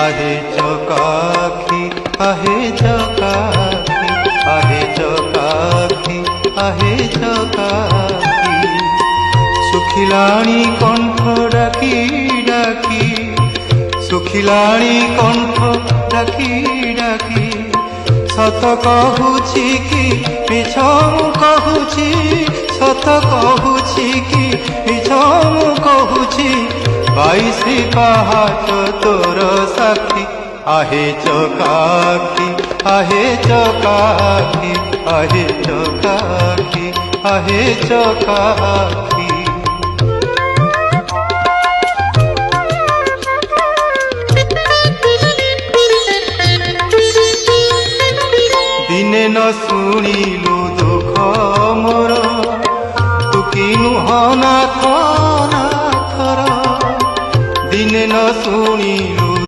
आहे चकाखी आहे चकाखी आहे चकाखी आहे चकाखी सुखिलाणी कंठ डाकी डाकी सुखिलाणी कंठ डाकी डाकी सत कहूची कि मिछ कहूची सत कहूची कि मिछ कहूची 22 पहाच तोर साक्षी आहे चकाखी आहे चकाखी आहे चकाखी आहे चकाखी दिने न शुणिलु दुख मोर तू कि नुह नाथ